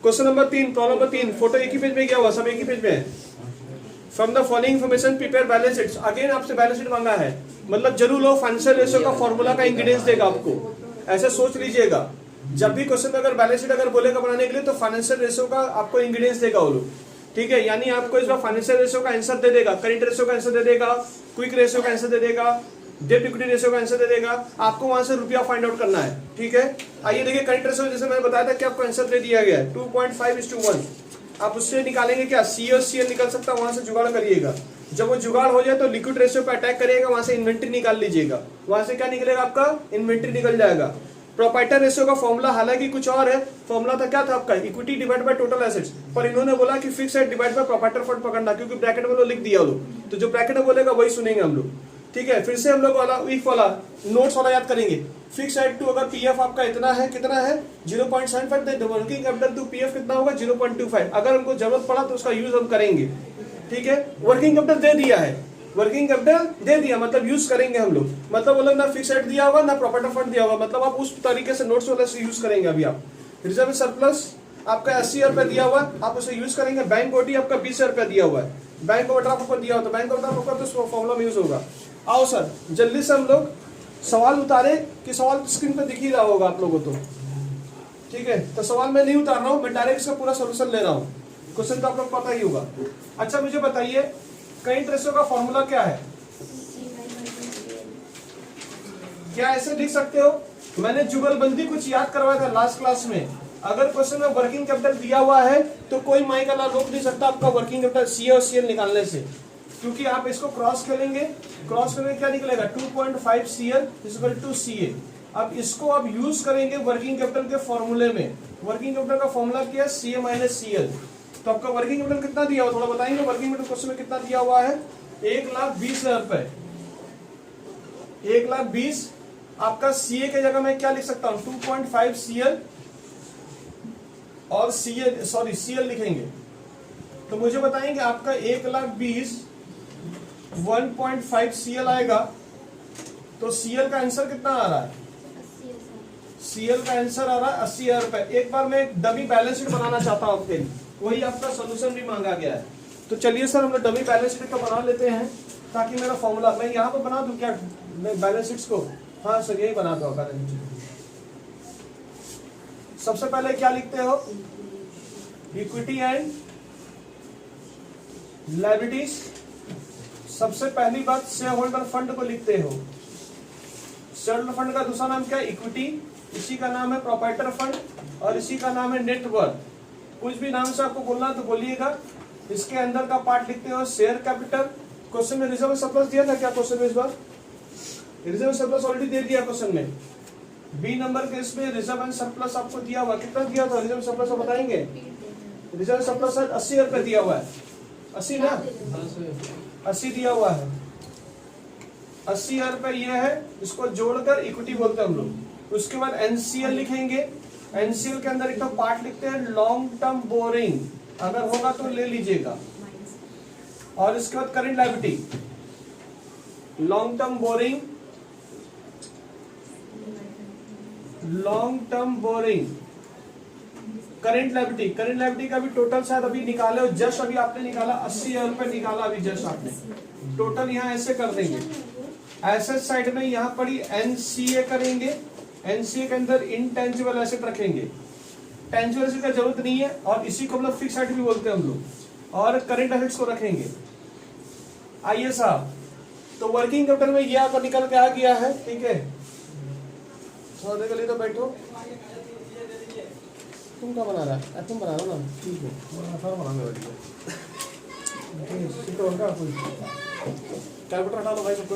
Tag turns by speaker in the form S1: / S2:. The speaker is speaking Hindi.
S1: Question number 3, problem number 3, photo एक ही पेज में गया हुआ, सब एक ही पेज में है। From the following information prepare balance sheet. Again आपसे बैलेंस शीट मांगा है, मतलब जरूर लो फाइनेंशियल रेशियो का फॉर्मूला का इंग्रेडिएंट्स देगा आपको, ऐसे सोच लीजिएगा। जब भी क्वेश्चन में अगर बैलेंस शीट अगर बोलेगा बनाने के लिए तो फाइनेंशियल रेशियो का आपको इंग्रेडिएंट्स देगा वो लोग, ठीक है। यानी आपको इस बार फाइनेंशियल रेशियो का आंसर दे देगा, करेंट रेशियो का आंसर दे देगा, क्विक रेशियो का आंसर दे देगा, डेट इक्विटी रेशियो का आंसर दे देगा। आपको वहां से रुपया फाइंड आउट करना है, ठीक है। आइए देखिए, करेंट रेशियो जैसे मैंने बताया था कि आपको आंसर दे दिया गया है 2.5:1। आप उससे निकालेंगे क्या, सी और सी निकल सकता है, वहां से जुगाड़ करिएगा। जब वो जुगाड़ हो जाए तो लिक्विड रेशियो पे अटैक करिएगा, वहां से इन्वेंट्री निकाल लीजिएगा, वहां से क्या निकलेगा आपका, इन्वेंट्री निकल जाएगा। प्रोप्राइटर रेशियो का फॉर्मूला हालांकि कुछ और है, फॉर्मूला था क्या था आपका, equity divide by total assets, पर इन्होंने बोला कि fix eight divide by proprietor fund पकड़ना, क्योंकि ब्रैकेट में लिख दिया लोग, तो जो ब्रैकेट में बोलेगा वही सुनेंगे हम लोग, ठीक है। फिर से हम लोग वाला वीक वाला नोट्स वाला याद करेंगे। फिक्स एट टू अगर पीएफ आपका इतना है, कितना है 0.75, the working capital to PF कितना होगा 0.25। अगर हमको जरूरत पड़ा तो उसका यूज हम करेंगे, ठीक है। वर्किंग कैपिटल दे दिया है, वर्किंग कैपिटल दे दिया मतलब यूज करेंगे हम लोग, मतलब वो लोग ना फिक्स एट दिया होगा ना प्रॉपर्टी फंड दिया होगा, मतलब आप उस तरीके से नोट्स वाले से यूज करेंगे। अभी आप रिजर्व सरप्लस आपका 80 रुपए दिया हुआ, आप उसे यूज करेंगे। बैंक ओटी आपका 20 रुपए दिया हुआ है, बैंक ओवरड्राफ्ट आपको दिया हुआ, तो बैंक ओवरड्राफ्ट तो फॉर्मूला में यूज होगा। आओ सर जल्दी से हम लोग सवाल उतारे, कि सवाल स्क्रीन पे दिख ही रहा होगा आप लोगों को, ठीक है। तो सवाल मैं नहीं उतार रहा हूँ, मैं डायरेक्ट इसका पूरा सोल्यूशन ले रहा हूँ, क्वेश्चन तो आप लोग पता ही होगा। अच्छा मुझे बताइए करेंट रेशियो का फॉर्मूला क्या है, क्या ऐसे लिख सकते हो? मैंने जुगलबंदी कुछ याद करवाया था लास्ट क्लास में। अगर क्वेश्चन में वर्किंग कैपिटल दिया हुआ है तो कोई माई का रोक नहीं सकता आपका वर्किंग कैपिटल सी और सीएल निकालने से, क्योंकि आप इसको क्रॉस करेंगे, क्रॉस करने क्या निकलेगा 2.5 CL इक्वल टू CA। अब इसको आप यूज करेंगे वर्किंग कैपिटल के फॉर्मूले में। वर्किंग कैपिटल का फॉर्मूला क्या है, CA माइनस CL। तो आपका वर्किंग कैपिटल कितना दिया हुआ, थोड़ा बताएंगे वर्किंग कैपिटल क्वेश्चन में कितना दिया हुआ है, 1,20,000 रुपए, 1,20,000। आपका CA के जगह मैं क्या लिख सकता हूँ 2.5 CL और CL लिखेंगे। तो मुझे बताएंगे आपका 1,20,000 1.5 CL आएगा, तो CL का आंसर कितना आ रहा है, CL का आंसर आ रहा है 80,000 रुपए। एक बार मैं एक डमी बैलेंस शीट बनाना चाहता हूँ आपके लिए, वही आपका सोल्यूशन भी मांगा गया है। तो चलिए सर हम लोग डमी बैलेंस शीट का बना लेते हैं, ताकि मेरा फॉर्मूला मैं यहाँ पर बना दूं क्या बैलेंस शीट्स को। हाँ सर यही बना दो बैलेंस शीट। सबसे पहले क्या लिखते हो, इक्विटी एंड लायबिलिटीज। सबसे पहली बात शेयर होल्डर फंड को लिखते हो। शेयर होल्डर फंड का दूसरा नाम क्या है, इक्विटी, इसी का नाम है प्रोप्राइटर फंड और इसी का नाम है नेटवर्थ। कुछ भी नाम से आपको बोलना तो बोलिएगा। इसके अंदर का पार्ट लिखते हो शेयर कैपिटल। क्वेश्चन में रिजर्व सरप्लस दिया था क्या, क्वेश्चन में इस बार रिजर्व सरप्लस ऑलरेडी दे दिया क्वेश्चन में। बी नंबर के इसमें रिजर्व एंड सरप्लस आपको दिया हुआ, कितना दिया था रिजर्व सरप्लस आप बताएंगे। रिजर्व सरप्लस 80 रुपए दिया हुआ है, 80 ना 80 दिया हुआ है, 80,000 रुपए ये है, इसको जोड़कर इक्विटी बोलते हैं हम लोग। उसके बाद एनसीएल लिखेंगे। एनसीएल के अंदर एक तो पार्ट लिखते हैं लॉन्ग टर्म बोरिंग, अगर होगा तो ले लीजिएगा। और इसके बाद current liability, long term borrowing, long term borrowing, current liability. Current liability का भी टोटल शायद अभी निकाले हो, जस्ट अभी आपने निकाला 80,000 रुपए निकाला अभी जस्ट आपने। टोटल यहाँ ऐसे कर देंगे, एसेट साइड में यहाँ पड़ी एनसीए करेंगे। एनसीए के अंदर इनटेंजिबल एसेट रखेंगे, टेंजिबल एसेट का जरूरत नहीं है, और इसी को हम लोग फिक्स एसेट भी बोलते हैं हम लोग, और करंट एसेट्स को रखेंगे। आइए साहब, तो वर्किंग कैपिटल में ये आपका निकल के आ गया है, ठीक है। सौदे के लिए तो बैठो, तुम क्या बना रहा है, तुम बना रहा हो ना, ठीक है बनाने वाली है। कैलकुलेटर हटा लो भाई सबको।